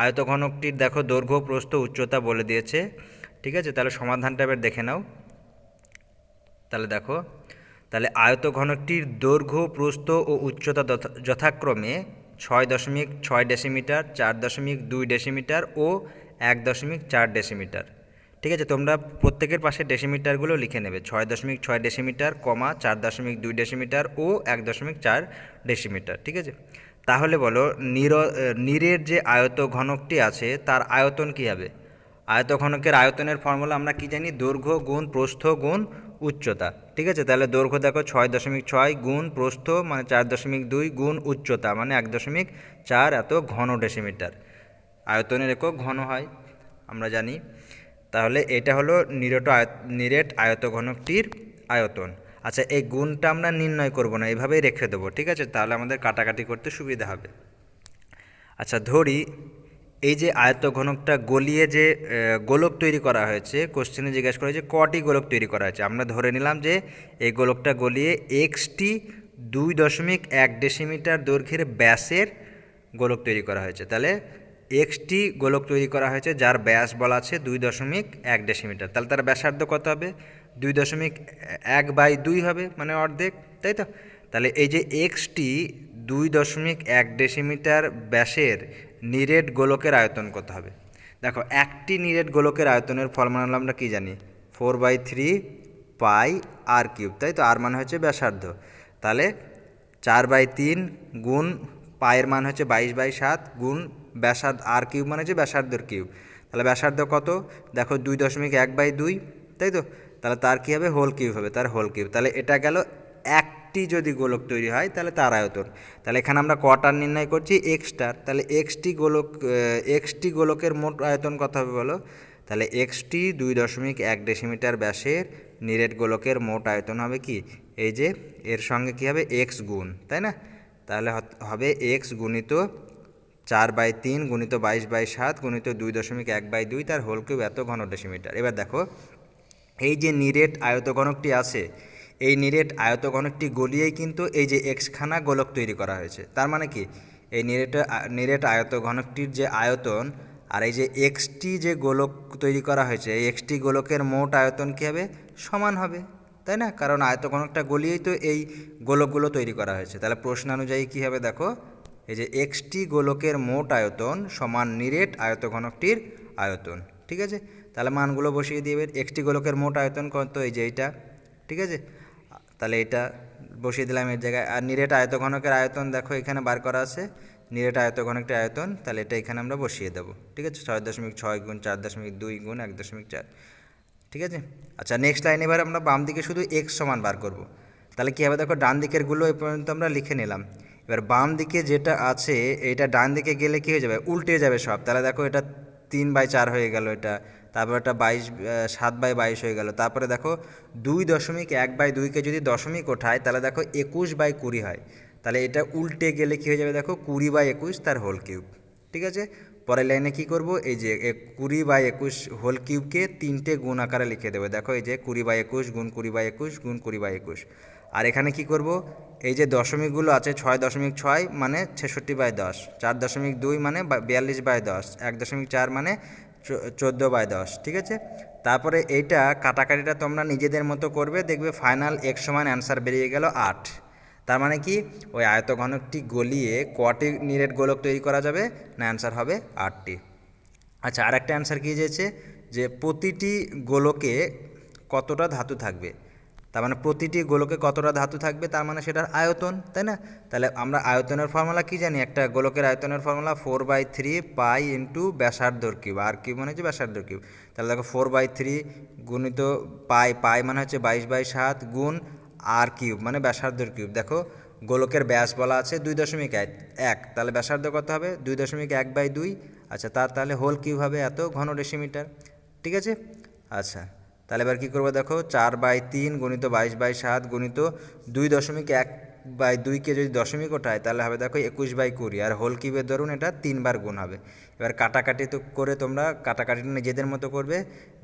আয়তঘনকটির দেখো দৈর্ঘ্য প্রস্থ উচ্চতা বলে দিয়েছে। ঠিক আছে, তাহলে সমাধানটা এবার দেখে নাও। তাহলে দেখো, তাহলে আয়তঘনকটির দৈর্ঘ্য প্রস্থ ও উচ্চতা যথাক্রমে 6.6 ডেসিমিটার, 4.2 ডেসিমিটার ও 1.4 ডেসিমিটার। ঠিক আছে, তোমরা প্রত্যেকের পাশে ডেসিমিটারগুলো লিখে নেবে। 6.6 ডেসিমিটার, 4.2 ডেসিমিটার ও 1.4 ডেসিমিটার। ঠিক আছে, তাহলে বলো নীরের যে আয়তঘনকটি আছে তার আয়তন কী হবে? আয়তঘনকের আয়তনের ফর্মুলা আমরা কি জানি? দৈর্ঘ্য গুণ প্রস্থ গুণ উচ্চতা। ঠিক আছে, তাহলে দৈর্ঘ্য দেখো 6.6 গুণ প্রস্থ মানে 4.2 গুণ উচ্চতা মানে 1.4 এত ঘন ডেসিমিটার। আয়তনের একক ঘন হয় আমরা জানি। তাহলে এটা হলো নিরেট আয়তঘনকটির আয়তন। আচ্ছা, এই গুণটা আমরা নির্ণয় করব না, এভাবেই রেখে দেবো। ঠিক আছে, তাহলে আমাদের কাটাকাটি করতে সুবিধা হবে। আচ্ছা, ধরি এই যে আয়তঘনকটা গলিয়ে যে গোলক তৈরি করা হয়েছে, কোশ্চেনে জিজ্ঞাসা করা হয়েছে কটি গোলক তৈরি করা হয়েছে। আমরা ধরে নিলাম যে এই গোলকটা গলিয়ে এক্সটি 2.1 ডেসিমিটার দৈর্ঘ্যের ব্যাসের গোলক তৈরি করা হয়েছে। তাহলে এক্সটি গোলক তৈরি করা হয়েছে যার ব্যাস বলা আছে 2.1 ডেসিমিটার। তাহলে তার ব্যাসার্ধ কত হবে? 2.1/2 হবে, মানে অর্ধেক, তাই তো? তাহলে এই যে এক্সটি 2.1 ডেসিমিটার ব্যাসের নিরেট গোলকের আয়তন কত হবে? দেখো, একটি নিরেট গোলকের আয়তনের ফর্মুলা আমরা কি জানি? 4/3 পাই আর কিউব, তাই তো? আর মানে হচ্ছে ব্যাসার্ধ। তাহলে 4/3 গুণ পায়ের মান হচ্ছে 22/7 গুণ ব্যাসার্ধ আর কিউব মানে হচ্ছে ব্যাসার্ধর কিউব। তাহলে ব্যাসার্ধ কত? দেখো 2.1/2, তাই তো? তাহলে তার কী হবে? হোল কিউব হবে, তার হোল কিউব। তাহলে এটা গেল একটি যদি গোলক তৈরি হয় তাহলে তার আয়তন। তাহলে এখানে আমরা কটার নির্ণয় করছি? এক্সটার। তাহলে এক্সটি গোলকের মোট আয়তন কত হবে বলো? তাহলে এক্সটি 2.1 ডেসিমিটার ব্যাসের নিরেট গোলকের মোট আয়তন হবে কি? এই যে এর সঙ্গে কি হবে? এক্স গুণ, তাই না? তাহলে হবে এক্স গুণিত 4/3 গুণিত 22/7 গুণিত 2.1/2 তার হোল কিউব এত ঘন ডেসিমিটার। এবার দেখো, এই যে নিরেট আয়তঘনকটি আছে, এই নিরেট আয়তঘনকটি গলিয়েই কিন্তু এই যে এক্সখানা গোলক তৈরি করা হয়েছে। তার মানে কি? এই নিরেট আয়তঘনকটির যে আয়তন আর এই যে এক্সটি যে গোলক তৈরি করা হয়েছে, এই এক্সটি গোলকের মোট আয়তন কী হবে? সমান হবে, তাই না? কারণ আয়তঘনকটা গলিয়েই তো এই গোলকগুলো তৈরি করা হয়েছে। তাহলে প্রশ্নানুযায়ী কী হবে দেখো, এই যে এক্সটি গোলকের মোট আয়তন সমান নিরেট আয়তঘনকটির আয়তন। ঠিক আছে, তাহলে মানগুলো বসিয়ে দিবে। এক্সটি গোলকের মোট আয়তন কত? এই যে এইটা। ঠিক আছে, তাহলে এটা বসিয়ে দিলাম এর জায়গায়। আর নিরেট আয়তঘনকের আয়তন দেখো এখানে বার করা আছে, নিরেট আয়তঘনকটির আয়তন। তাহলে এটা এখানে আমরা বসিয়ে দেবো। ঠিক আছে, 6.6 গুণ 4.2 গুণ 1.4। ঠিক আছে, আচ্ছা নেক্সট লাইন এবার আমরা বাম দিকে শুধু এক্স সমান বার করব। তাহলে কী হবে দেখো, ডান দিকেরগুলো এই পর্যন্ত আমরা লিখে নিলাম। এবার বাম দিকে যেটা আছে এইটা ডান দিকে গেলে কী হয়ে যাবে? উল্টে যাবে সব। তাহলে দেখো এটা 3/4 হয়ে গেল, এটা তারপর এটা 7/22 হয়ে গেল। তারপরে দেখো 2.1/2কে যদি দশমিক ওঠায় তাহলে দেখো 21/20 হয়। তাহলে এটা উল্টে গেলে কী হয়ে যাবে দেখো? 20/21 তার হোল কিউব। ঠিক আছে, পরের লাইনে কি করব? এই যে 20/21 হোল কিউবকে 3টে গুণ আকারে লিখে দেবো। দেখো এই যে 20/21 গুণ 20/21 গুণ 20/21। আর এখানে কি করব? এই যে দশমিকগুলো আছে 6.6 মানে 66/10, 4.2 মানে 42/10, 1.4 মানে 14/10। ঠিক আছে, তারপরে এইটা কাটাকাটিটা তোমরা নিজেদের মতো করবে, দেখবে ফাইনাল এক সমান অ্যান্সার বেরিয়ে গেল 8। তার মানে কি? ওই আয়তঘনকটি গলিয়ে কটি নিরেট গোলক তৈরি করা যাবে? না, অ্যান্সার হবে 8টি। আচ্ছা, আর একটা অ্যান্সার কী দিয়েছে যে প্রতিটি গোলকে কতটা ধাতু থাকবে। তার মানে প্রতিটি গোলকে কতটা ধাতু থাকবে, তার মানে সেটার আয়তন, তাই না? তাহলে আমরা আয়তনের ফর্মুলা কি জানি? একটা গোলকের আয়তনের ফর্মুলা 4/3 পাই ইন্টু ব্যাসার্ধর কিউব। আর কিউব মানে হচ্ছে ব্যাসার্ধর কিউব। তাহলে দেখো 4/3 গুণিত পাই মানে হচ্ছে 22/7 গুণ আর কিউব মানে ব্যাসার্ধর কিউব। দেখো গোলকের ব্যাস বলা আছে 2.1, তাহলে ব্যাসার্ধ কত হবে? 2.1/2। আচ্ছা, তাহলে হোল কিউব হবে এত ঘন ডেসিমিটার। ঠিক আছে, আচ্ছা তাহলে এবার কী করবো দেখো, 4/3 গুণিত 22/7 গুণিত 2.1/2কে যদি দশমিক ওঠায় তাহলে হবে দেখো 21/20। আর হোল কিউবের ধরুন এটা 3বার গুণ হবে। এবার কাটাকাটি তো করে তোমরা কাটাকাটিটা নিজেদের মতো করবে।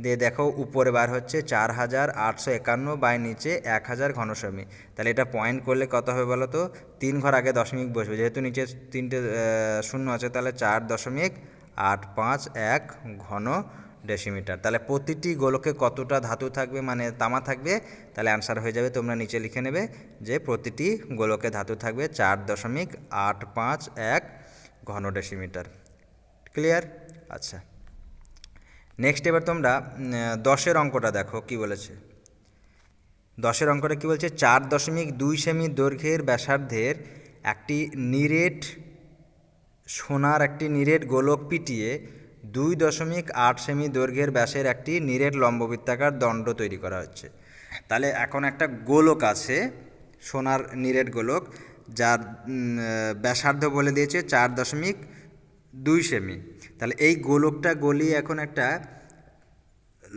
দিয়ে দেখো উপরে বার হচ্ছে 4851 বাই নিচে 1000 ঘনসেমি। তাহলে এটা পয়েন্ট করলে কত হবে বলো তো? 3 ঘর আগে দশমিক বসবে, যেহেতু নিচে 3টে শূন্য আছে, তাহলে 4.8 851 ঘন ডেসিমিটার। তাহলে প্রতিটি গোলকে কতটা ধাতু থাকবে, মানে তামা থাকবে, তাহলে অ্যান্সার হয়ে যাবে, তোমরা নিচে লিখে নেবে যে প্রতিটি গোলকে ধাতু থাকবে 4.851 ঘন ডেসিমিটার। ক্লিয়ার? আচ্ছা, নেক্সট এবার তোমরা 10-এর অঙ্কটা দেখো কি বলেছে। 10-এর অঙ্কটা কী বলছে, 4.2 সেমি দৈর্ঘ্যের ব্যাসার্ধের একটি নিরেট সোনার একটি নিরেট গোলক পিটিয়ে 2.8 সেমি দৈর্ঘ্যের ব্যাসের একটি নিরেট লম্ববৃত্তাকার দণ্ড তৈরি করা হচ্ছে। তাহলে এখন একটা গোলক আছে, সোনার নিরেট গোলক, যার ব্যাসার্ধ বলে দিয়েছে 4.2 সেমি। তাহলে এই গোলকটা গলিয়ে এখন একটা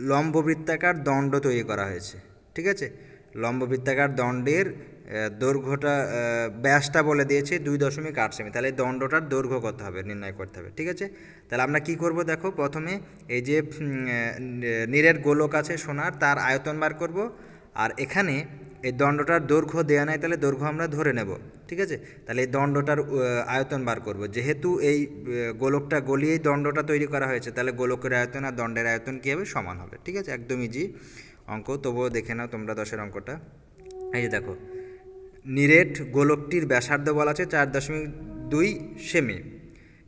লম্ববৃত্তাকার দণ্ড তৈরি করা হয়েছে। ঠিক আছে, লম্ববৃত্তাকার দণ্ডের দৈর্ঘ্যটা, ব্যাসটা বলে দিয়েছে 2.8 সেমি। তাহলে এই দণ্ডটার দৈর্ঘ্য কত হবে নির্ণয় করতে হবে। ঠিক আছে, তাহলে আমরা কি করব দেখো, প্রথমে এই যে নিরেট গোলক আছে সোনার, তার আয়তন বার করব, আর এখানে এই দণ্ডটার দৈর্ঘ্য দেয়া নাই, তাহলে দৈর্ঘ্য আমরা ধরে নেব। ঠিক আছে, তাহলে এই দণ্ডটার আয়তন বার করব। যেহেতু এই গোলকটা গলিয়েই দণ্ডটা তৈরি করা হয়েছে, তাহলে গোলকের আয়তন আর দণ্ডের আয়তন কী হবে, সমান হবে। ঠিক আছে, একদম ইজি অঙ্ক, তবুও দেখে নাও তোমরা 10-এর অঙ্কটা। এই যে দেখো, নিরেট গোলকটির ব্যাসার্ধ বলা আছে 4.2 সেমি।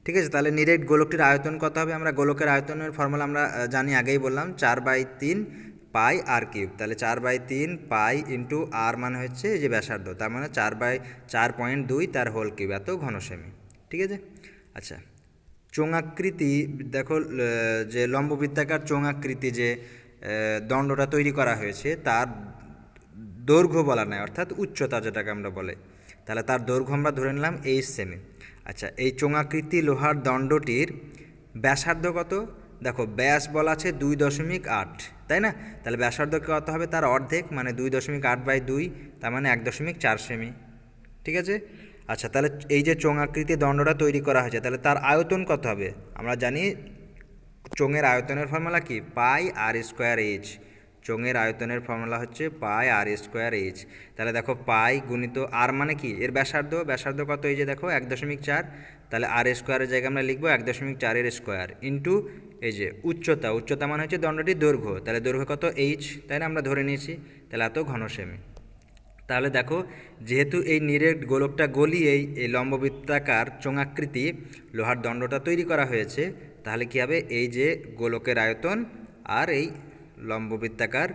ঠিক আছে, তাহলে নিরেট গোলকটির আয়তন কত হবে, আমরা গোলকের আয়তনের ফর্মুলা আমরা জানি, আগেই বললাম, 4/3 পাই আর কিউব। তাহলে 4/3 পাই ইন্টু আর মানে হচ্ছে এই যে ব্যাসার্ধ, তার মানে 4/4.2 তার হোল কিউব, এত ঘন সেমি। ঠিক আছে, আচ্ছা, চোঙাকৃতি দেখো, যে লম্ববৃত্তাকার চোঙাকৃতি যে দণ্ডটা তৈরি করা হয়েছে, তার দৈর্ঘ্য বলা নাই, অর্থাৎ উচ্চতা যেটাকে আমরা বলে, তাহলে তার দৈর্ঘ্য আমরা ধরে নিলাম 8 সেমি। আচ্ছা, এই চোঙাকৃতি লোহার দণ্ডটির ব্যাসার্ধ কত, দেখো ব্যাস বলা আছে 2.8, তাই না? তাহলে ব্যাসার্ধ কত হবে, তার অর্ধেক, মানে 2.8/2, তার মানে 1.4 সেমি। ঠিক আছে, আচ্ছা, তাহলে এই যে চোঙাকৃতি দণ্ডটা তৈরি করা হয়েছে, তাহলে তার আয়তন কত হবে, আমরা জানি চোঙের আয়তনের ফর্মুলা কি, পাই আর স্কোয়ার এইচ। চোঙের আয়তনের ফর্মুলা হচ্ছে পাই আর স্কোয়ার এইচ। তাহলে দেখো পাই গুণিত আর মানে কি, এর ব্যাসার্ধ, ব্যাসার্ধ কত, এই যে দেখো 1.4, তাহলে আর স্কোয়ারের জায়গায় আমরা লিখবো 1.4 স্কোয়ার ইন্টু এই যে উচ্চতা, উচ্চতা মানে হচ্ছে দণ্ডটির দৈর্ঘ্য, তাহলে দৈর্ঘ্য কত, এইচ, তাই না, আমরা ধরে নিয়েছি, তাহলে এত ঘন সেমি। তাহলে দেখো, যেহেতু এই নিরেট গোলকটা গলিয়েই এই লম্ববৃত্তাকার চোঙাকৃতি লোহার দণ্ডটা তৈরি করা হয়েছে, তাহলে কী হবে, এই যে গোলকের আয়তন আর এই লম্ববৃত্তাকার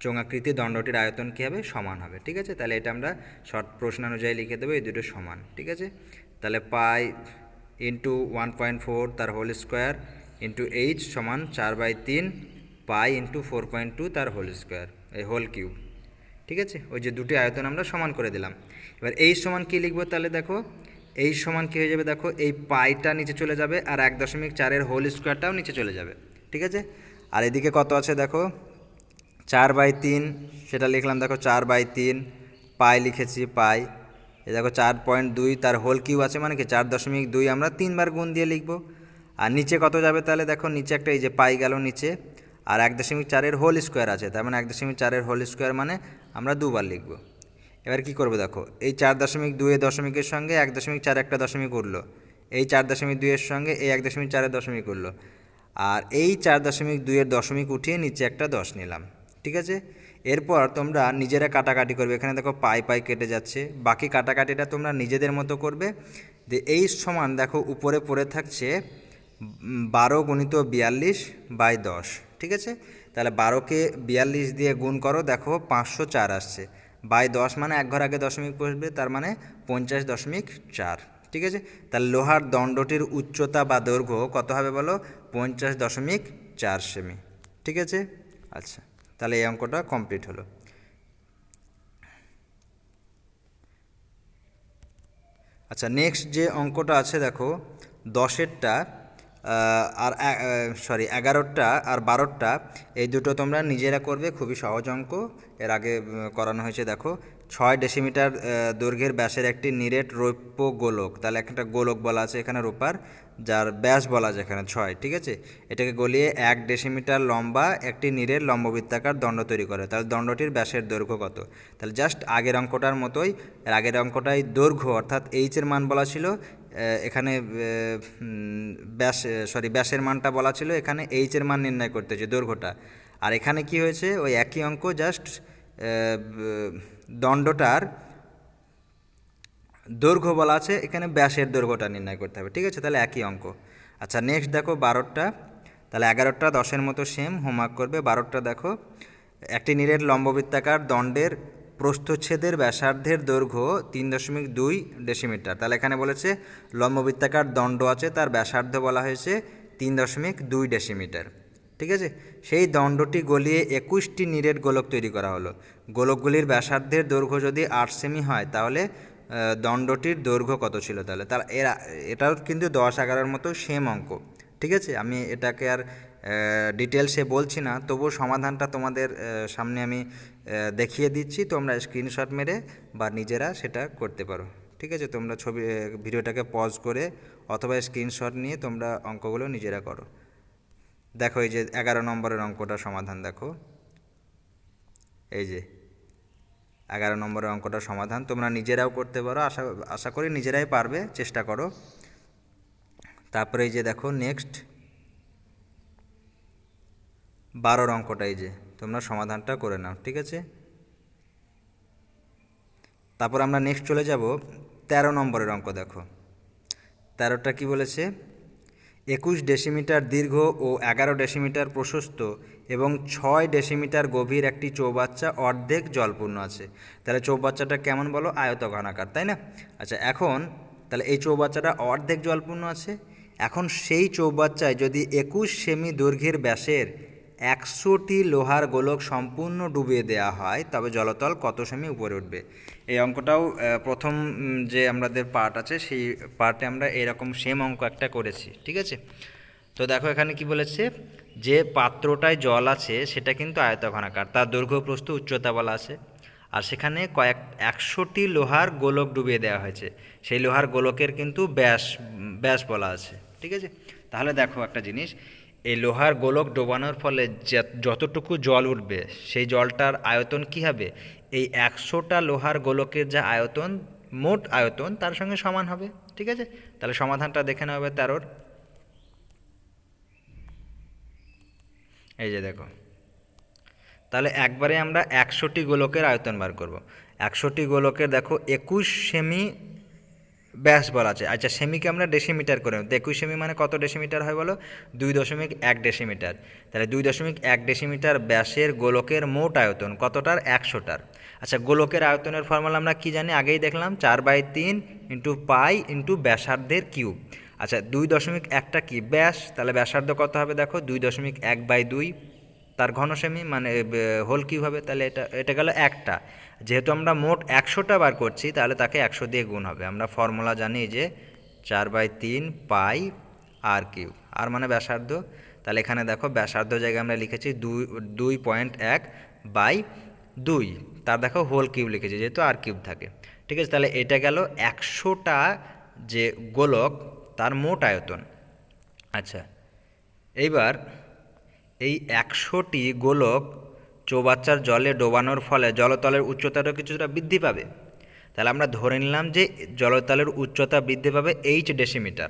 চোঙাকৃতি দণ্ডটির আয়তন কী হবে, সমান হবে। ঠিক আছে, তাহলে এটা আমরা শর্ট প্রশ্ন অনুযায়ী লিখে দেবো, এই দুটো সমান। ঠিক আছে, তাহলে পাই ইন্টু 1.4 তার হোল স্কোয়ার ইন্টু এইচ সমান 4/3 পাই ইন্টু 4.2 তার হোল স্কোয়ার, এই হোল কিউব। ঠিক আছে, ওই যে দুটি আয়তন আমরা সমান করে দিলাম। এবার এই সমান কী লিখবো, তাহলে দেখো এই সমান কী হয়ে যাবে, দেখো এই পাইটা নিচে চলে যাবে আর 1.4 হোল স্কোয়ারটাও নিচে চলে যাবে। ঠিক আছে, আর এদিকে কত আছে দেখো, 4/3, সেটা লিখলাম, দেখো 4/3 পাই লিখেছি, পাই, এই দেখো 4.2 তার হোল কিউব আছে, মানে কি 4.2 আমরা 3বার গুণ দিয়ে লিখবো। আর নিচে কত যাবে, তাহলে দেখো নিচে একটা এই যে পাই গেল নিচে, আর 1.4 হোল স্কোয়ার আছে, তার মানে 1.4 হোল স্কোয়ার মানে আমরা 2বার লিখব। এবার কি করবো দেখো, এই 4.2 দশমিকের সঙ্গে 1.4 একটা দশমিক উঠলো, এই 4.2 এর সঙ্গে এই 1.4 দশমিক উঠলো, আর এই 4.2 এর দশমিক উঠিয়ে নিচে একটা 10 নিলাম। ঠিক আছে, এরপর তোমরা নিজেরা কাটাকাটি করবে, এখানে দেখো পাই পাই কেটে যাচ্ছে, বাকি কাটাকাটিটা তোমরা নিজেদের মতো করবে। যে এই সমান দেখো উপরে পড়ে থাকছে 12 গুণিত 42/10। ঠিক আছে, তাহলে 12কে 42 দিয়ে গুণ করো, দেখো 504 আসছে, বাই 10 মানে এক ঘর আগে দশমিক বসবে, তার মানে 50.4। ঠিক আছে, তাহলে লোহার দণ্ডটির উচ্চতা বা দৈর্ঘ্য কত হবে বলো, 50.4 সেমি। ঠিক আছে, আচ্ছা, তাহলে এই অঙ্কটা কমপ্লিট হলো। আচ্ছা, নেক্সট যে অঙ্কটা আছে দেখো, 10-এরটা আর 11টা আর 12টা, এই দুটো তোমরা নিজেরা করবে, খুবই সহজ অঙ্ক, এর আগে করানো হয়েছে। দেখো 6 ডেসিমিটার দৈর্ঘ্যের ব্যাসের একটি নিরেট রৌপ্য গোলক, তাহলে একটা গোলক বলা আছে এখানে রূপার, যার ব্যাস বলা আছে এখানে 6। ঠিক আছে, এটাকে গলিয়ে 1 ডেসিমিটার লম্বা একটি নিরেট লম্ববৃত্তাকার দণ্ড তৈরি করে, তাহলে দণ্ডটির ব্যাসের দৈর্ঘ্য কত। তাহলে জাস্ট আগের অঙ্কটার মতোই, এর আগের অঙ্কটাই দৈর্ঘ্য অর্থাৎ এইচের মান বলা ছিল এখানে ব্যাস ব্যাসের মানটা বলা ছিল, এখানে এইচের মান নির্ণয় করতে হচ্ছে দৈর্ঘ্যটা। আর এখানে কি হয়েছে, ওই একই অঙ্ক, জাস্ট দণ্ডটার দৈর্ঘ্য বলা আছে, এখানে ব্যাসের দৈর্ঘ্যটা নির্ণয় করতে হবে। ঠিক আছে, তাহলে একই অঙ্ক। আচ্ছা, নেক্সট দেখো 12টা। তাহলে 11টা 10-এর মতো সেম হোমওয়ার্ক করবে। 12টা দেখো, একটি নিরেট লম্ববৃত্তাকার দণ্ডের প্রস্থচ্ছেদের ব্যাসার্ধের দৈর্ঘ্য 3.2 ডেসিমিটার। তাহলে এখানে বলেছে লম্ববৃত্তাকার দণ্ড আছে, তার ব্যাসার্ধ বলা হয়েছে 3.2 ডেসিমিটার। ঠিক আছে, সেই দণ্ডটি গলিয়ে 21টি নিরেট গোলক তৈরি করা হলো। গোলকগুলির ব্যাসার্ধের দৈর্ঘ্য যদি 8 সেমি হয়, তাহলে দণ্ডটির দৈর্ঘ্য কত ছিল? তাহলে এটাও কিন্তু 10-11-এর মতো সেম অঙ্ক। ঠিক আছে, আমি এটাকে আর ডিটেলসে বলছি না, তবুও সমাধানটা তোমাদের সামনে আমি দেখিয়ে দিচ্ছি, তোমরা স্ক্রিনশট মেরে বা নিজেরা সেটা করতে পারো। ঠিক আছে, তোমরা ভিডিওটাকে পজ করে অথবা স্ক্রিনশট নিয়ে তোমরা অঙ্কগুলো নিজেরা করো। দেখো, এই যে 11 নম্বরের অঙ্কটা সমাধান দেখো, এই যে 11 নম্বরের অঙ্কটা সমাধান তোমরা নিজেরাও করতে পারো, আশা করি নিজেরাই পারবে, চেষ্টা করো। তারপরে এই যে দেখো নেক্সট 12 অঙ্কটা, এই যে তোমরা সমাধানটা করে নাও। ঠিক আছে, তারপর আমরা নেক্সট চলে যাব 13 নম্বরের অঙ্ক। দেখো 13টা কি বলেছে, 21 ডেসিমিটার দীর্ঘ ও 11 ডেসিমিটার প্রশস্ত এবং 6 ডেসিমিটার গভীর একটি চৌবাচ্চা অর্ধেক জলপূর্ণ আছে। তাহলে চৌবাচ্চাটা কেমন বলো? আয়তঘনাকার, তাই না? আচ্ছা, এখন তাহলে এই চৌবাচ্চাটা অর্ধেক জলপূর্ণ আছে। এখন সেই চৌবাচ্চায় যদি 21 সেমি দৈর্ঘ্যের ব্যাসের 100টি লোহার গোলক সম্পূর্ণ ডুবিয়ে দেওয়া হয়, তবে জলতল কত সেমি উপরে উঠবে? এই অঙ্কটাও প্রথম যে আমাদের পার্ট আছে, সেই পার্টে আমরা এরকম সেম অঙ্ক একটা করেছি। ঠিক আছে, তো দেখো এখানে কি বলেছে, যে পাত্রটায় জল আছে সেটা কিন্তু আয়তঘনাকার, তার দৈর্ঘ্য প্রস্থ উচ্চতা বলা আছে, আর সেখানে 100টি লোহার গোলক ডুবিয়ে দেওয়া হয়েছে। সেই লোহার গোলকের কিন্তু ব্যাস বলা আছে। ঠিক আছে, তাহলে দেখো একটা জিনিস, এই লোহার গোলক ডোবানোর ফলে যতটুকু জল উঠবে, সেই জলটার আয়তন কি হবে? এই 100টা লোহার গোলকের যা আয়তন, মোট আয়তন, তার সঙ্গে সমান হবে। ঠিক আছে, তাহলে সমাধানটা দেখে নেওয়া হবে 13-র। এই যে দেখো, তাহলে একবারে আমরা 100টি গোলকের আয়তন বার করব। 100টি গোলকের দেখো 21 সেমি ব্যাস বলা আছে। আচ্ছা, সেমিকে আমরা ডেসিমিটার করে, 21 সেমি মানে কত ডেসিমিটার হয় বলো? 2.1 ডেসিমিটার। তাহলে 2.1 ডেসিমিটার ব্যাসের গোলকের মোট আয়তন কতটার? 100টার। আচ্ছা, গোলকের আয়তনের ফর্মুলা আমরা কি জানি? আগেই দেখলাম, 4/3 ইন্টু পাই ইন্টু ব্যাসার্ধের কিউব। আচ্ছা, 2.1টা কি? ব্যাস। তাহলে ব্যাসার্ধ কত হবে? দেখো 2.1/2, তার ঘন সেমি মানে হোল কিউব হবে। তাহলে এটা গেল একটা। যেহেতু আমরা মোট 100টা বার করছি, তাহলে তাকে 100 দিয়ে গুণ হবে। আমরা ফর্মুলা জানি যে 4/3 পাই আর কিউব, আর মানে ব্যাসার্ধ। তাহলে এখানে দেখো ব্যাসার্ধ জায়গায় আমরা লিখেছি 2.1/2, তার দেখো হোল কিউব লিখেছি, যেহেতু আর কিউব থাকে। ঠিক আছে, তাহলে এটা গেল 100টা যে গোলক, তার মোট আয়তন। আচ্ছা, এইবার এই 100টি গোলক চৌবাচ্চার জলে ডোবানোর ফলে জলতলের উচ্চতাটা কিছুটা বৃদ্ধি পাবে। তাহলে আমরা ধরে নিলাম যে জলতলের উচ্চতা বৃদ্ধি পাবে H ডেসিমিটার।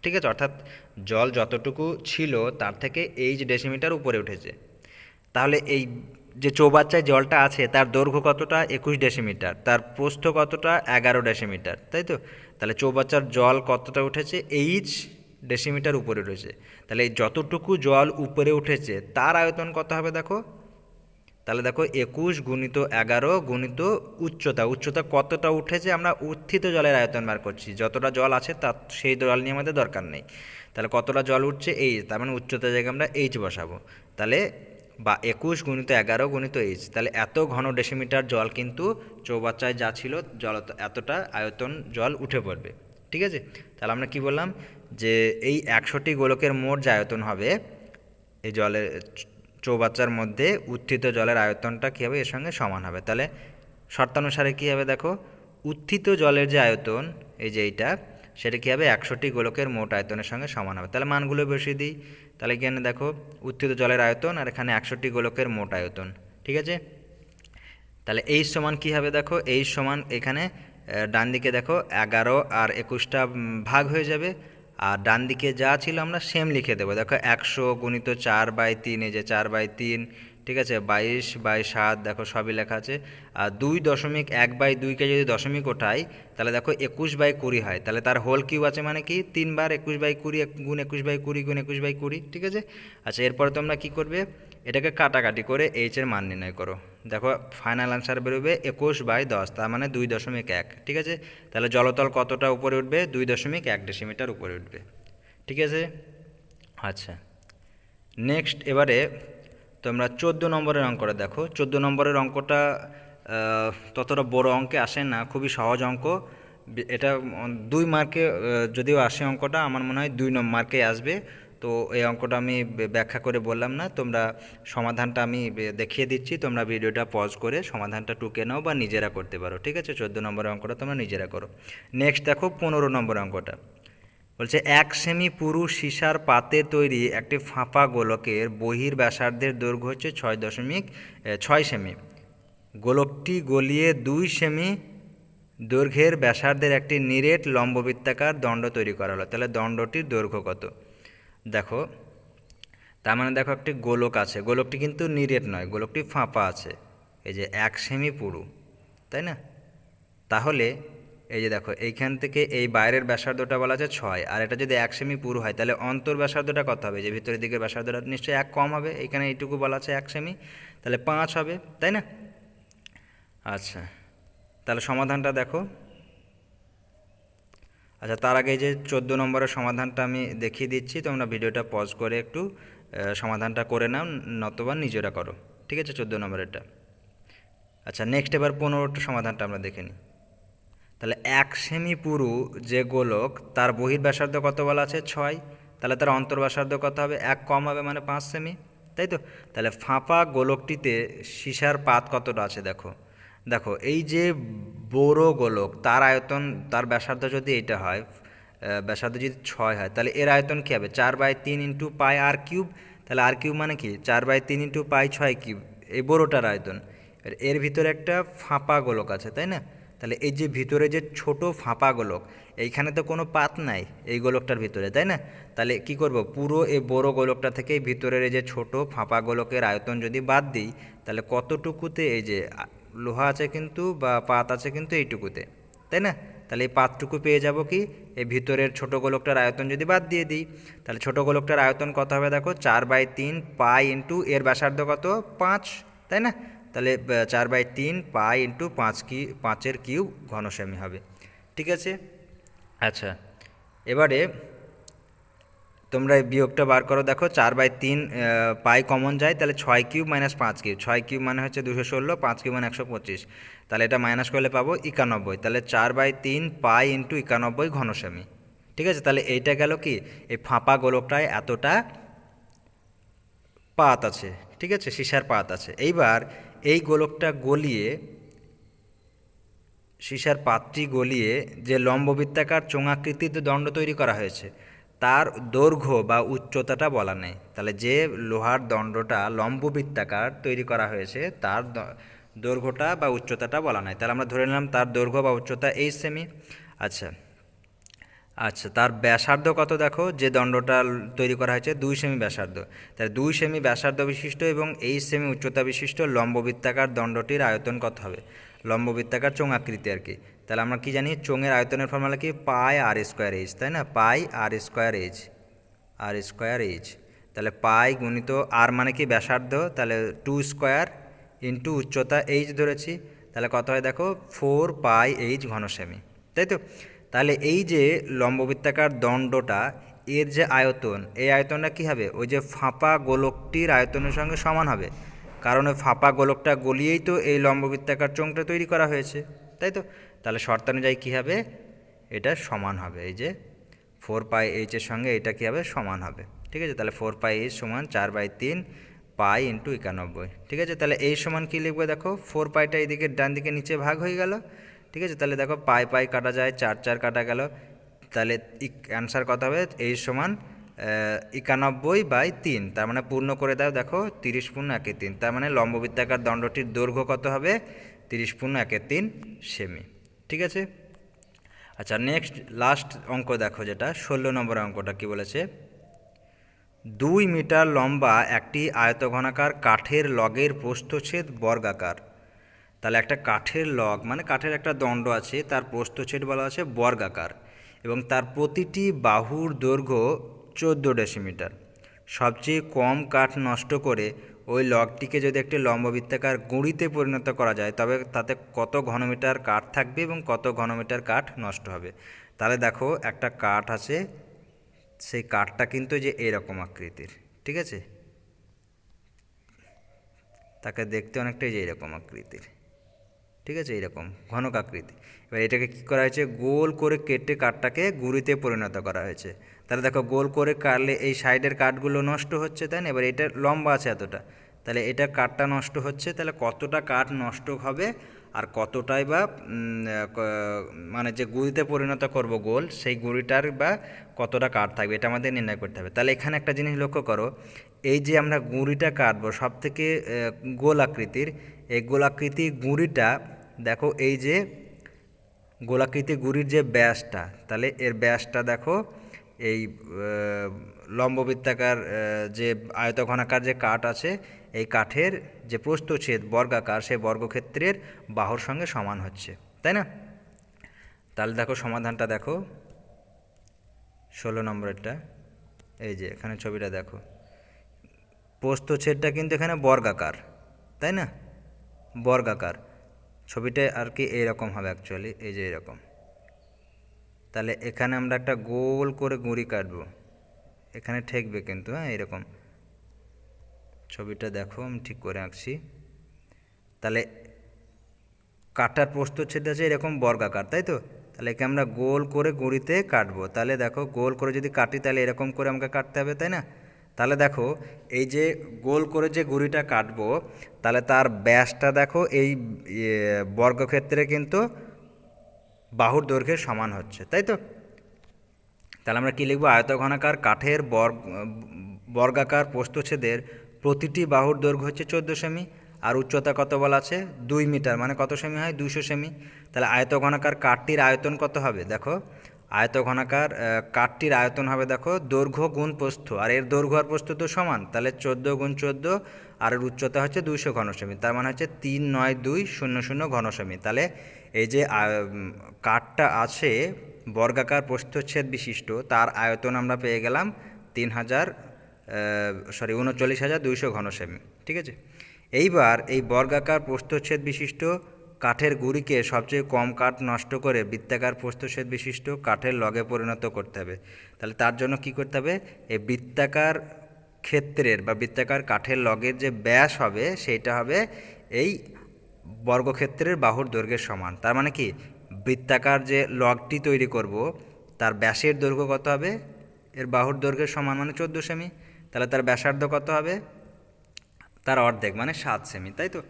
ঠিক আছে, অর্থাৎ জল যতটুকু ছিল তার থেকে H ডেসিমিটার উপরে উঠেছে। তাহলে এই যে চৌবাচ্চায় জলটা আছে, তার দৈর্ঘ্য কতটা? 21 ডেসিমিটার, তার প্রস্থ কতটা? 11 ডেসিমিটার, তাই তো? তাহলে চৌবাচ্চার জল কতটা উঠেছে? H ডেসিমিটার উপরে রয়েছে। তাহলে এই যতটুকু জল উপরে উঠেছে তার আয়তন কত হবে দেখো? তাহলে দেখো 21 গুণিত 11 গুণিত উচ্চতা কতটা উঠেছে, আমরা উত্থিত জলের আয়তন বার করছি। যতটা জল আছে তার সেই জল নিয়ে আমাদের দরকার নেই। তাহলে কতটা জল উঠছে? H, তার মানে উচ্চতার জায়গায় আমরা H বসাবো। তাহলে 21 গুণিত 11 গুণিত H, তাহলে এত ঘন ডেসিমিটার জল কিন্তু চৌবাচ্চায় যা ছিল জল, এতটা আয়তন জল উঠে পড়বে। ঠিক আছে, তাহলে আমরা কি বললাম, যে এই 100টি গোলকের মোট যে আয়তন হবে এই জলের চৌবাচ্চার মধ্যে, উত্থিত জলের আয়তনটা কী হবে? এর সঙ্গে সমান হবে। তাহলে শর্তানুসারে কী হবে দেখো, উত্থিত জলের যে আয়তন, এই যে এইটা, সেটা কী হবে? 100টি গোলকের মোট আয়তনের সঙ্গে সমান হবে। তাহলে মানগুলো বসিয়ে দিই। তাহলে এখানে দেখো উত্থিত জলের আয়তন, আর এখানে 100টি গোলকের মোট আয়তন। ঠিক আছে, তাহলে H সমান কী হবে দেখো? H সমান এখানে ডান দিকে দেখো 11 আর 21টা ভাগ হয়ে যাবে, আর ডান দিকে যা ছিল আমরা সেম লিখে দেবো। দেখো 100 × 4/3, এই যে 4/3, ঠিক আছে, 22/7, দেখো সবই লেখা আছে। আর 2.1/2কে যদি দশমিক ওঠাই তাহলে দেখো 21/20 হয়, তাহলে তার হোল কিউব আছে মানে কি 3 বার 21/20 গুণ 21/20 গুণ 21/20, ঠিক আছে। আচ্ছা, এরপরে তোমরা কি করবে, এটাকে কাটাকাটি করে এইচের মান নির্ণয় করো। দেখো ফাইনাল আনসার বেরোবে 21/10, তার মানে 2.1, ঠিক আছে। তাহলে জলতল কতটা উপরে উঠবে, 2.1 ডেসিমিটার উপরে উঠবে, ঠিক আছে। আচ্ছা, নেক্সট এবারে তোমরা 14 নম্বরের অঙ্কটা দেখো। 14 নম্বরের অঙ্কটা ততটা বড় অঙ্কে আসে না, খুবই সহজ অঙ্ক। এটা 2 মার্কে যদিও আসে অঙ্কটা, আমার মনে হয় 2 মার্কে আসবে। তো এই অঙ্কটা আমি ব্যাখ্যা করে বললাম না, তোমরা সমাধানটা আমি দেখিয়ে দিচ্ছি, তোমরা ভিডিওটা পজ করে সমাধানটা টুকে নাও বা নিজেরা করতে পারো, ঠিক আছে। 14 নম্বরের অঙ্কটা তোমরা নিজেরা করো। নেক্সট দেখো 15 নম্বর অঙ্কটা বলছে 1 সেমি পুরু সীসার পাতে তৈরি একটি ফাঁপা গোলকের বহির ব্যাসার্ধের দৈর্ঘ্য হচ্ছে 6 সেমি। গোলকটি গলিয়ে 2 সেমি দৈর্ঘ্যের ব্যাসার্ধের একটি নিরেট লম্ববৃত্তাকার দণ্ড তৈরি করা হলো, তাহলে দণ্ডটির দৈর্ঘ্য কত? দেখো, তার মানে দেখো একটি গোলক আছে, গোলকটি কিন্তু নিরেট নয়, গোলকটি ফাঁপা আছে, এই যে 1 সেমি পুরু, তাই না? তাহলে এই যে দেখো এইখান থেকে এই বাইরের ব্যাসার্ধটা বলা আছে 6, আর এটা যদি 1 সেমি পুরু হয় তাহলে অন্তর ব্যাসার্ধটা কত হবে? যে ভিতরের দিকের ব্যাসার্ধটা নিশ্চয়ই 1 কম হবে, এখানে এইটুকু বলা আছে 1 সেমি, তাহলে 5 হবে, তাই না? আচ্ছা, তাহলে সমাধানটা দেখো। আচ্ছা, তার আগে যে 14 নম্বরের সমাধানটা আমি দেখিয়ে দিচ্ছি, তোমরা ভিডিওটা পজ করে একটু সমাধানটা করে নাও, নতবা নিজেরা করো, ঠিক আছে, 14 নম্বরেরটা। আচ্ছা, নেক্সট এবার 15টা সমাধানটা আমরা দেখে নিই। তাহলে 1 সেমি পুরু যে গোলক, তার বহির ব্যাসার্ধ কত বলা আছে? 6, তাহলে তার অন্তর ব্যাসার্ধ কত হবে? 1 কম হবে, মানে 5 সেমি, তাই তো। তাহলে ফাঁপা গোলকটিতে সীসার পাত কতটা আছে দেখো। দেখো এই যে বড় গোলক, তার আয়তন, তার ব্যাসার্ধ যদি এইটা হয়, ব্যাসার্ধ যদি 6 হয়, তাহলে এর আয়তন কী হবে? 4/3 × πr³। তাহলে r³ মানে কি? 4/3 × π6³ এই বড়টার আয়তন। এর ভিতরে একটা ফাঁপা গোলক আছে, তাই না? তাহলে এই যে ভিতরে যে ছোট ফাঁপা গোলক, এইখানে তো কোনো পাত নাই এই গোলকটার ভিতরে, তাই না? তাহলে কি করব, পুরো এই বড় গোলকটা থেকে এই ভিতরের এই যে ছোট ফাঁপা গোলকের আয়তন যদি বাদ দিই, তাহলে কতটুকুতে এই যে লোহা আছে কিন্তু বা পাত আছে কিন্তু এইটুকুতে, তাই না? তাহলে এই পাতটুকু পেয়ে যাব কি, এই ভিতরের ছোট গোলকটার আয়তন যদি বাদ দিয়ে দিই, তাহলে ছোট গোলকটার আয়তন কত হবে দেখো, 4/3 পাই ইন্টু এর ব্যাসার্ধ কত? 5, তাই না? তাহলে 4/3 পাই ইন্টু 5-এর কিউব ঘন সেমি হবে, ঠিক আছে। আচ্ছা, এবারে তোমরা এই বিয়োগটা বার করো। দেখো 4/3 পাই কমন যায়, তাহলে 6³ - 5³ 6³ মানে হচ্ছে 216, 5³ মানে 125, তাহলে এটা মাইনাস করলে পাবো 91, তাহলে 4/3 পাই ইন্টু 91 ঘন সেমি, ঠিক আছে। তাহলে এইটা গেল কি, এই ফাঁপা গোলকটায় এতটা পাত আছে, ঠিক আছে, সীসার পাত আছে। এইবার এই গোলকটা গলিয়ে, সীসার পাতটি গলিয়ে যে লম্ববৃত্তাকার চোঙাকৃতির দণ্ড তৈরি করা হয়েছে, তার দৈর্ঘ্য বা উচ্চতাটা বলা নেই। তাহলে যে লোহার দণ্ডটা লম্ববৃত্তাকার তৈরি করা হয়েছে তার দৈর্ঘ্যটা বা উচ্চতাটা বলা নাই, তাহলে আমরা ধরে নিলাম তার দৈর্ঘ্য বা উচ্চতা 8 সেমি। আচ্ছা আচ্ছা, তার ব্যাসার্ধ কত দেখো, যে দণ্ডটা তৈরি করা হয়েছে 2 সেমি ব্যাসার্ধ, তাহলে 2 সেমি ব্যাসার্ধ বিশিষ্ট এবং 8 সেমি উচ্চতা বিশিষ্ট লম্ববৃত্তাকার দণ্ডটির আয়তন কত হবে? লম্ববৃত্তাকার চোঙাকৃতি আর কি। তাহলে আমরা কি জানি, চোঙের আয়তনের ফর্মুলা কি? পাই r²h, তাই না? পাই r²h, তাহলে পাই গুণিত আর মানে কি ব্যাসার্ধ, তাহলে 2² ইন্টু উচ্চতা h ধরেছি, তাহলে কত হয় দেখো 4πh ঘন সেমি, তাই তো। তাহলে এই যে লম্ববৃত্তাকার দণ্ডটা, এর যে আয়তন, এই আয়তনটা কী হবে? ওই যে ফাঁপা গোলকটির আয়তনের সঙ্গে সমান হবে, কারণ ওই ফাঁপা গোলকটা গলিয়েই তো এই লম্ববৃত্তাকার চোঙটা তৈরি করা হয়েছে, তাই তো। তাহলে শর্তানুযায়ী কী হবে? এটা সমান হবে, এই যে 4πh এর সঙ্গে এটা কী হবে? সমান হবে, ঠিক আছে। তাহলে 4πh সমান 4/3 পাই ইন্টু 91, ঠিক আছে। তাহলে এই সমান কী লিখবে দেখো, 4πটা এইদিকে ডান দিকে নিচে ভাগ হয়ে গেল, ঠিক আছে। তাহলে দেখো পাই পাই কাটা যায়, 4 কাটা গেল, তাহলে অ্যান্সার কত হবে? এই সমান 91/3, তার মানে পূর্ণ করে দাও, দেখো 30 × 1/3, তার মানে লম্ববৃত্তাকার দণ্ডটির দৈর্ঘ্য কত হবে? 30 × 1/3 সেমি, ঠিক আছে। আচ্ছা, নেক্সট লাস্ট অঙ্ক দেখো, যেটা 16 নম্বর অঙ্কটা কি বলেছে, 2 মিটার লম্বা একটি আয়তঘনাকার কাঠের লগের প্রস্থচ্ছেদ বর্গাকার। তাহলে একটা কাঠের লগ মানে কাঠের একটা দণ্ড আছে, তার প্রস্থচ্ছেদ বলা আছে বর্গাকার, এবং তার প্রতিটি বাহুর দৈর্ঘ্য 14 ডেসিমিটার। সবচেয়ে কম কাঠ নষ্ট করে ওই লগটিকে যদি একটি লম্ববৃত্তাকার গুঁড়িতে পরিণত করা যায়, তবে তাতে কত ঘনমিটার কাঠ থাকবে এবং কত ঘনমিটার কাঠ নষ্ট হবে। তাহলে দেখো, একটা কাঠ আছে, সেই কাঠটা কিন্তু যে এরকম আকৃতির, ঠিক আছে, তাকে দেখতে অনেকটাই যে এরকম আকৃতির, ঠিক আছে, এইরকম ঘনক আকৃতি। এবার এটাকে কী করা হয়েছে, গোল করে কেটে কাঠটাকে গুঁড়িতে পরিণত করা হয়েছে। তাহলে দেখো, গোল করে কাটলে এই সাইডের কাঠগুলো নষ্ট হচ্ছে, তাই না। এবার এটা লম্বা আছে এতটা, তাহলে এটা কাঠটা নষ্ট হচ্ছে, তাহলে কতটা কাঠ নষ্ট হবে আর কতটাই বা মানে যে গুঁড়িতে পরিণত করব গোল, সেই গুঁড়িটার বা কতটা কাঠ থাকবে, এটা আমাদের নির্ণয় করতে হবে। তাহলে এখানে একটা জিনিস লক্ষ্য করো, এই যে আমরা গুঁড়িটা কাটবো সব থেকে গোল আকৃতির, এই গোলাকৃতি গুঁড়িটা দেখো, এই যে গোলাকৃতি গুঁড়ির যে ব্যাসটা, তাহলে এর ব্যাসটা দেখো, এই লম্ববৃত্তাকার যে আয়তঘনাকার যে কাঠ আছে, এই কাঠের যে প্রস্থচ্ছেদ বর্গাকার, সেই বর্গক্ষেত্রের বাহুর সঙ্গে সমান হচ্ছে, তাই না। তাহলে দেখো সমাধানটা দেখো, 16 নম্বরেরটা, এই যে এখানে ছবিটা দেখো, প্রস্থচ্ছেদটা কিন্তু এখানে বর্গাকার, তাই না, বর্গাকার। ছবিটা আর কি এইরকম হবে অ্যাকচুয়ালি, এই যে এরকম। তাহলে এখানে আমরা একটা গোল করে গুঁড়ি কাটবো, এখানে ঠেকবে কিন্তু, হ্যাঁ, এরকম। ছবিটা দেখো, আমি ঠিক করে আঁকছি। তাহলে কাটার প্রস্থচ্ছেদ আছে এরকম বর্গাকার, তাই তো। তাহলে একে আমরা গোল করে গুঁড়িতে কাটবো। তাহলে দেখো, গোল করে যদি কাটি তাহলে এরকম করে আমাকে কাটতে হবে, তাই না। তাহলে দেখো, এই যে গোল করে যে গুঁড়িটা কাটবো, তাহলে তার ব্যাসটা দেখো এই বর্গক্ষেত্রে কিন্তু বাহুর দৈর্ঘ্যের সমান হচ্ছে, তাই তো। তাহলে আমরা কী লিখবো, আয়তঘনাকার কাঠের বর্গাকার প্রস্থচ্ছেদের প্রতিটি বাহুর দৈর্ঘ্য হচ্ছে 14 সেমি, আর উচ্চতা কত বলা আছে, 2 মিটার, মানে কত সেমি হয়, 200 সেমি। তাহলে আয়তঘনাকার কাঠটির আয়তন কত হবে, দেখো, আয়তঘনাকার কাঠটির আয়তন হবে, দেখো, দৈর্ঘ্য গুণ প্রস্থ, আর এর দৈর্ঘ্য আর প্রস্থ তো সমান, তাহলে 14 গুণ 14, আর এর উচ্চতা হচ্ছে 200 ঘনসেমি, তার মানে হচ্ছে 39200 ঘনসেমি। তাহলে এই যে কাঠটা আছে বর্গাকার প্রস্থচ্ছেদ বিশিষ্ট, তার আয়তন আমরা পেয়ে গেলাম 39,200 ঘনসেমি, ঠিক আছে। এইবার এই বর্গাকার প্রস্থচ্ছেদ বিশিষ্ট কাঠের গুঁড়িকে সবচেয়ে কম কাঠ নষ্ট করে বৃত্তাকার প্রস্থচ্ছেদ বিশিষ্ট কাঠের লগে পরিণত করতে হবে। তাহলে তার জন্য কি করতে হবে, এই বৃত্তাকার ক্ষেত্রের বা বৃত্তাকার কাঠের লগের যে ব্যাস হবে, সেইটা হবে এই বর্গক্ষেত্রের বাহুর দৈর্ঘ্যের সমান। তার মানে কি, বৃত্তাকার যে লগটি তৈরি করব, তার ব্যাসের দৈর্ঘ্য কত হবে, এর বাহুর দৈর্ঘ্যের সমান, মানে 14 সেমি। তাহলে তার ব্যাসার্ধ কত হবে, তার অর্ধেক, মানে 7 সেমি, তাই তো।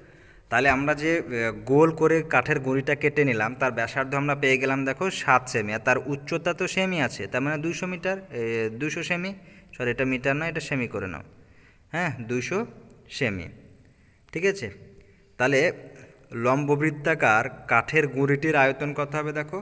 তাহলে আমরা যে গোল করে কাঠের গুঁড়িটা কেটে নিলাম, তার ব্যাসার্ধ আমরা পেয়ে গেলাম, দেখো, 7 সেমি, আর তার উচ্চতা তো সেমি আছে, তার মানে 200 মিটার, 200 সেমি, সরি, এটা মিটার নয়, এটা সেমি করে নাও, হ্যাঁ, 200 সেমি, ঠিক আছে। তাহলে লম্ববৃত্তাকার কাঠের গুঁড়িটির আয়তন কত হবে, দেখো,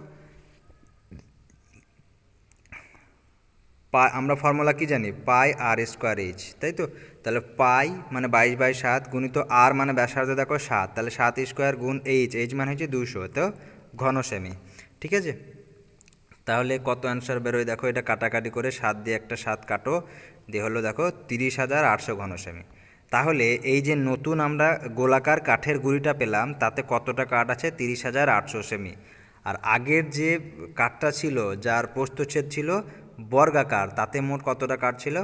আমরা ফর্মুলা কি জানি, পাই আর স্কোয়ার এইচ, তাই তো। তাহলে পাই মানে 22/7 গুণিত আর মানে ব্যাসার্ধ দেখো 7, তাহলে 7 স্কোয়ার গুণ এইচ, এইচ মানে হচ্ছে 200, তো ঘন সেমি, ঠিক আছে। তাহলে কত অ্যান্সার বেরোয়, দেখো, এটা কাটাকাটি করে 7 দিয়ে একটা 7 কাটো, দিয়ে হলো দেখো 30,800 ঘন সেমি। তাহলে এই যে নতুন আমরা গোলাকার কাঠের গুঁড়িটা পেলাম, তাতে কতটা কাঠ আছে, 30,800 সেমি। আর আগের যে কাঠটা ছিল, যার প্রস্থচ্ছেদ ছিল বর্গাকার, তাতে মোট কতটা কাঠ ছিল,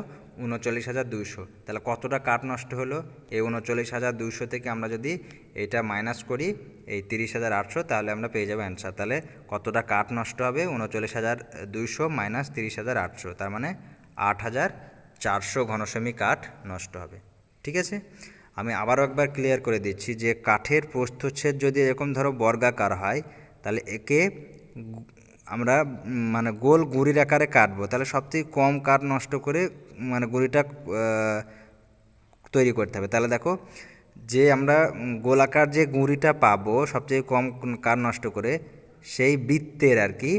39,200। তাহলে কতটা কাঠ নষ্ট হলো, এই 39,200 থেকে আমরা যদি এটা মাইনাস করি এই 30,800, তাহলে আমরা পেয়ে যাবো অ্যান্সার। তাহলে কতটা কাঠ নষ্ট হবে, 39,200 মাইনাস 30,800, তার মানে 8,400 ঘনসেমি কাঠ নষ্ট হবে, ঠিক আছে। আমি আবারও একবার ক্লিয়ার করে দিচ্ছি যে কাঠের প্রস্থচ্ছেদ যদি এরকম ধরো বর্গাকার হয়, তাহলে একে আমরা মানে গোল গুঁড়ির আকারে কাটবো, তাহলে সবথেকে কম কাঠ নষ্ট করে মানে গুঁড়িটা তৈরি করতে হবে। তাহলে দেখো, যে আমরা গোলাকার যে গুঁড়িটা পাবো সবচেয়ে কম কাঠ নষ্ট করে, সেই বৃত্তের আর কি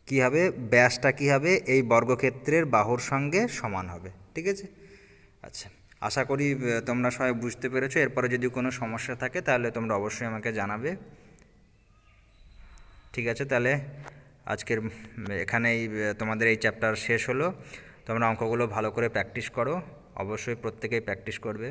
কী হবে, ব্যাসটা কী হবে, এই বর্গক্ষেত্রের বাহুর সঙ্গে সমান হবে। ঠিক আছে? আচ্ছা, আশা করি তোমরা সবাই বুঝতে পেরেছো। এরপরে যদি কোনো সমস্যা থাকে তাহলে তোমরা অবশ্যই আমাকে জানাবে। ঠিক আছে, তাহলে আজকের এখানেই তোমাদের এই চ্যাপ্টার শেষ হলো। তোমরা অঙ্কগুলো ভালো করে প্র্যাকটিস করো, অবশ্যই প্রত্যেকেই প্র্যাকটিস করবে।